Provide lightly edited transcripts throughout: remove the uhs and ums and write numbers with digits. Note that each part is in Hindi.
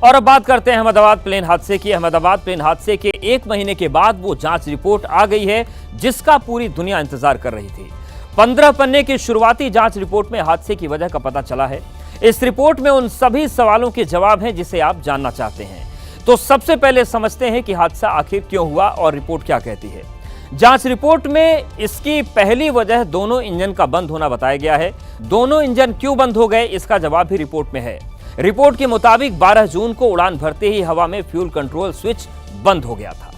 और अब बात करते हैं अहमदाबाद प्लेन हादसे की। अहमदाबाद प्लेन हादसे के 1 महीने के बाद वो जांच रिपोर्ट आ गई है जिसका पूरी दुनिया इंतजार कर रही थी। 15 पन्ने की शुरुआती जांच रिपोर्ट में हादसे की वजह का पता चला है। इस रिपोर्ट में उन सभी सवालों के जवाब हैं जिसे आप जानना चाहते हैं। तो सबसे पहले समझते हैं कि हादसा आखिर क्यों हुआ और रिपोर्ट क्या कहती है। जांच रिपोर्ट में इसकी पहली वजह दोनों इंजन का बंद होना बताया गया है। दोनों इंजन क्यों बंद हो गए इसका जवाब भी रिपोर्ट में है। रिपोर्ट के मुताबिक 12 जून को उड़ान भरते ही हवा में फ्यूल कंट्रोल स्विच बंद हो गया था।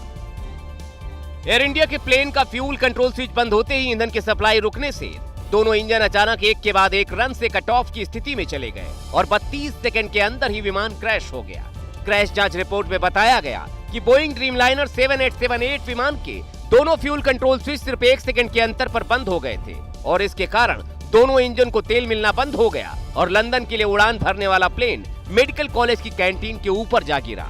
एयर इंडिया के प्लेन का फ्यूल कंट्रोल स्विच बंद होते ही ईंधन की सप्लाई रुकने से दोनों इंजन अचानक एक के बाद एक रन से कट ऑफ की स्थिति में चले गए और 32 सेकंड के अंदर ही विमान क्रैश हो गया। क्रैश जांच रिपोर्ट में बताया गया कि बोइंग ड्रीमलाइनर 7878 विमान के दोनों फ्यूल कंट्रोल स्विच सिर्फ 1 सेकंड के अंतर पर बंद हो गए थे और इसके कारण दोनों इंजन को तेल मिलना बंद हो गया और लंदन के लिए उड़ान भरने वाला प्लेन मेडिकल कॉलेज की कैंटीन के ऊपर जा गिरा।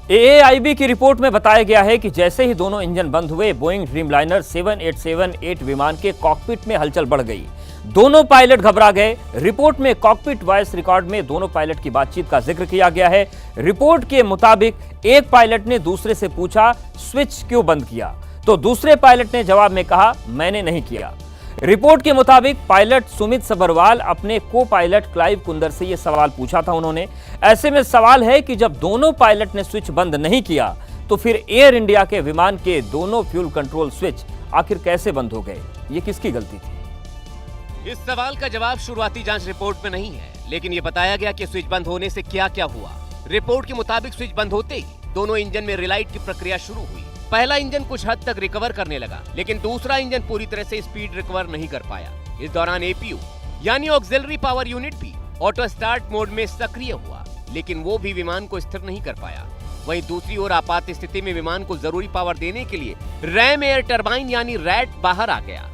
AAIB की रिपोर्ट में बताया गया है कि जैसे ही दोनों इंजन बंद हुए, बोइंग ड्रीमलाइनर 7878 विमान के कॉकपिट में हलचल बढ़ गई। दोनों पायलट घबरा गए। रिपोर्ट में कॉकपिट वॉइस रिकॉर्ड में दोनों पायलट की बातचीत का जिक्र किया गया है। रिपोर्ट के मुताबिक एक पायलट ने दूसरे से पूछा, स्विच क्यों बंद किया? तो दूसरे पायलट ने जवाब में कहा, मैंने नहीं किया। रिपोर्ट के मुताबिक पायलट सुमित सबरवाल अपने को पायलट क्लाइव कुंदर से यह सवाल पूछा था उन्होंने। ऐसे में सवाल है कि जब दोनों पायलट ने स्विच बंद नहीं किया तो फिर एयर इंडिया के विमान के दोनों फ्यूल कंट्रोल स्विच आखिर कैसे बंद हो गए? ये किसकी गलती थी? इस सवाल का जवाब शुरुआती जांच रिपोर्ट में नहीं है, लेकिन ये बताया गया कि स्विच बंद होने से क्या क्या हुआ। रिपोर्ट के मुताबिक स्विच बंद होते ही दोनों इंजन में रिलाइट की प्रक्रिया शुरू हुई। पहला इंजन कुछ हद तक रिकवर करने लगा, लेकिन दूसरा इंजन पूरी तरह से स्पीड रिकवर नहीं कर पाया। इस दौरान APU यानी ऑक्सिलरी पावर यूनिट भी ऑटो स्टार्ट मोड में सक्रिय हुआ, लेकिन वो भी विमान को स्थिर नहीं कर पाया। वहीं दूसरी ओर आपात स्थिति में विमान को जरूरी पावर देने के लिए रैम एयर टरबाइन यानी रैट बाहर आ गया।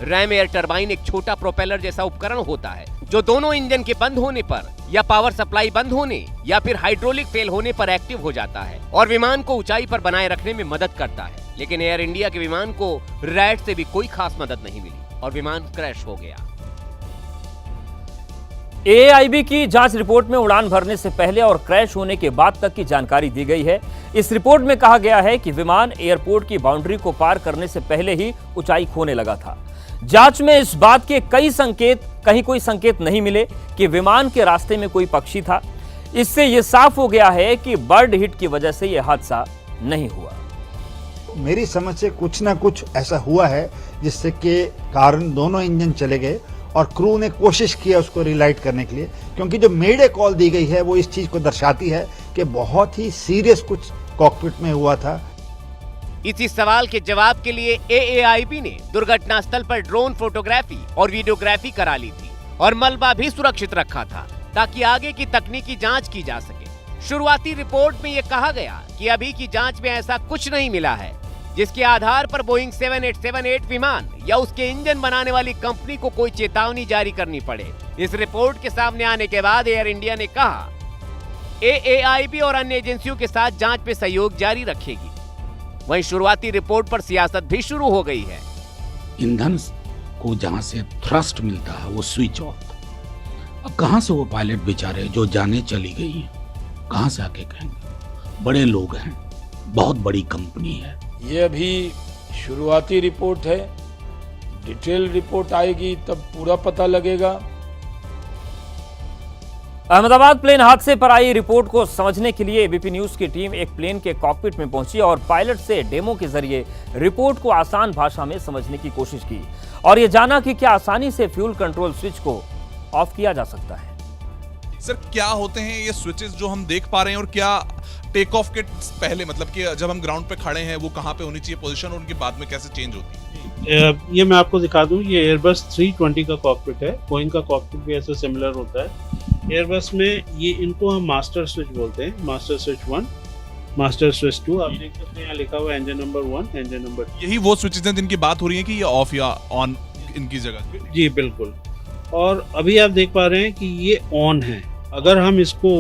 रैम एयर टरबाइन एक छोटा प्रोपेलर जैसा उपकरण होता है जो दोनों इंजन के बंद होने पर या पावर सप्लाई बंद होने या फिर हाइड्रोलिक फेल होने पर एक्टिव हो जाता है और विमान को ऊंचाई पर बनाए रखने में मदद करता है। लेकिन एयर इंडिया के विमान को रैट से भी कोई खास मदद नहीं मिली और विमान क्रैश हो गया। AAIB की जांच रिपोर्ट में उड़ान भरने से पहले और क्रैश होने के बाद तक की जानकारी दी गई है। इस रिपोर्ट में कहा गया है कि विमान एयरपोर्ट की बाउंड्री को पार करने से पहले ही ऊंचाई खोने लगा था। जांच में इस बात के कहीं कोई संकेत नहीं मिले कि विमान के रास्ते में कोई पक्षी था। इससे यह साफ हो गया है कि बर्ड हिट की वजह से यह हादसा नहीं हुआ। मेरी समझ से कुछ ना कुछ ऐसा हुआ है जिससे के कारण दोनों इंजन चले गए और क्रू ने कोशिश किया उसको रिलाइट करने के लिए, क्योंकि जो मेडे कॉल दी गई है वो इस चीज को दर्शाती है कि बहुत ही सीरियस कुछ कॉकपिट में हुआ था। इसी सवाल के जवाब के लिए AAIB ने दुर्घटना स्थल पर ड्रोन फोटोग्राफी और वीडियोग्राफी करा ली थी और मलबा भी सुरक्षित रखा था ताकि आगे की तकनीकी जांच की जा सके। शुरुआती रिपोर्ट में यह कहा गया कि अभी की जांच में ऐसा कुछ नहीं मिला है जिसके आधार पर बोइंग 7878 विमान या उसके इंजन बनाने वाली कंपनी को कोई चेतावनी जारी करनी पड़े। इस रिपोर्ट के सामने आने के बाद एयर इंडिया ने कहा AAIB और अन्य एजेंसियों के साथ जांच में सहयोग जारी रखेगी। वहीं शुरुआती रिपोर्ट पर सियासत भी शुरू हो गई है। ईंधन को जहां से थ्रस्ट मिलता है वो स्विच ऑफ। अब कहां से वो पायलट बेचारे जो जाने चली गई हैं कहां से आके कहेंगे? बड़े लोग हैं, बहुत बड़ी कंपनी है। ये अभी शुरुआती रिपोर्ट है, डिटेल रिपोर्ट आएगी तब पूरा पता लगेगा। अहमदाबाद प्लेन हादसे पर आई रिपोर्ट को समझने के लिए ABP न्यूज की टीम एक प्लेन के कॉकपिट में पहुंची और पायलट से डेमो के जरिए रिपोर्ट को आसान भाषा में समझने की कोशिश की और यह जाना कि क्या आसानी से फ्यूल कंट्रोल स्विच को ऑफ किया जा सकता है। सर, क्या होते हैं ये स्विचेस जो हम देख पा रहे हैं और क्या टेक ऑफ के पहले, मतलब कि जब हम ग्राउंड पे खड़े हैं वो कहां पे होनी चाहिए पोजीशन और उनके बाद में कैसे चेंज होती है? ये मैं आपको दिखा दूं, ये एयरबस 320 का कॉकपिट है। बोइंग का कॉकपिट भी ऐसे सिमिलर होता है। एयरबस में ये इनको हम मास्टर स्विच बोलते हैं। Master switch 1, master switch 2। आप देख सकते हैं यहाँ लिखा हुआ है इंजन नंबर 1, इंजन नंबर 2। यही वो स्विचेस हैं जिनकी बात हो रही है कि ये ऑफ या ऑन इनकी जगह? जी बिल्कुल। और अभी आप देख पा रहे हैं कि ये ऑन है। अगर हम इसको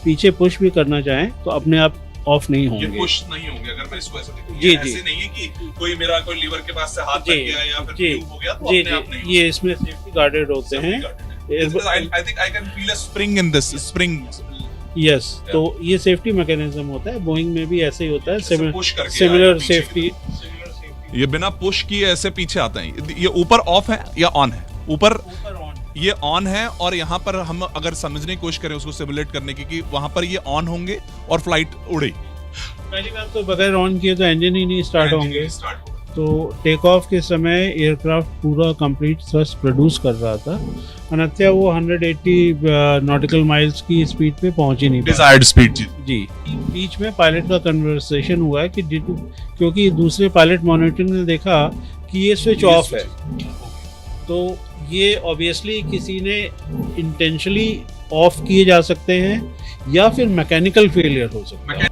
पीछे पुश भी करना चाहें तो अपने आप ऑफ नहीं होंगे। ये पुश नहीं होंगे अगर मैं इसको ऐसे देखूं। जी ऐसे नहीं है कि कोई मेरा कोई लीवर के पास से हाथ लग गया या फिर ट्यूब हो गया तो अपने आप नहीं। ये इसमें सेफ्टी गार्डेड होते हैं I think I can feel a spring in this spring. Yes तो ये सेफ्टी मैकेनिज्म होता है, बोइंग में भी ऐसे ही होता है, push करके सिमिलर पीछे की सेफ्टी। ये बिना पुश किए ऐसे पीछे आते हैं। ये ऊपर ऑफ है या ऑन है? ऊपर ये ऑन है, और यहाँ पर हम अगर समझने की कोशिश करें उसको सिमुलेट करने की कि वहां पर ये ऑन होंगे और फ्लाइट उड़े। पहली बात तो बगैर ऑन किए तो इंजन ही नहीं स्टार्ट होंगे। तो टेक ऑफ के समय एयरक्राफ्ट पूरा कंप्लीट थ्रस्ट प्रोड्यूस कर रहा था, अन्यथा वो 180 नॉटिकल माइल्स की स्पीड पे पहुंच ही नहीं पाया। डिजायर्ड स्पीड जी बीच में पायलट का कन्वर्सेशन हुआ है कि क्योंकि दूसरे पायलट मॉनिटर ने देखा कि ये स्विच ऑफ है, तो ये ऑब्वियसली किसी ने इंटेंशनली ऑफ किए जा सकते हैं या फिर मैकेनिकल फेलियर हो सकता है।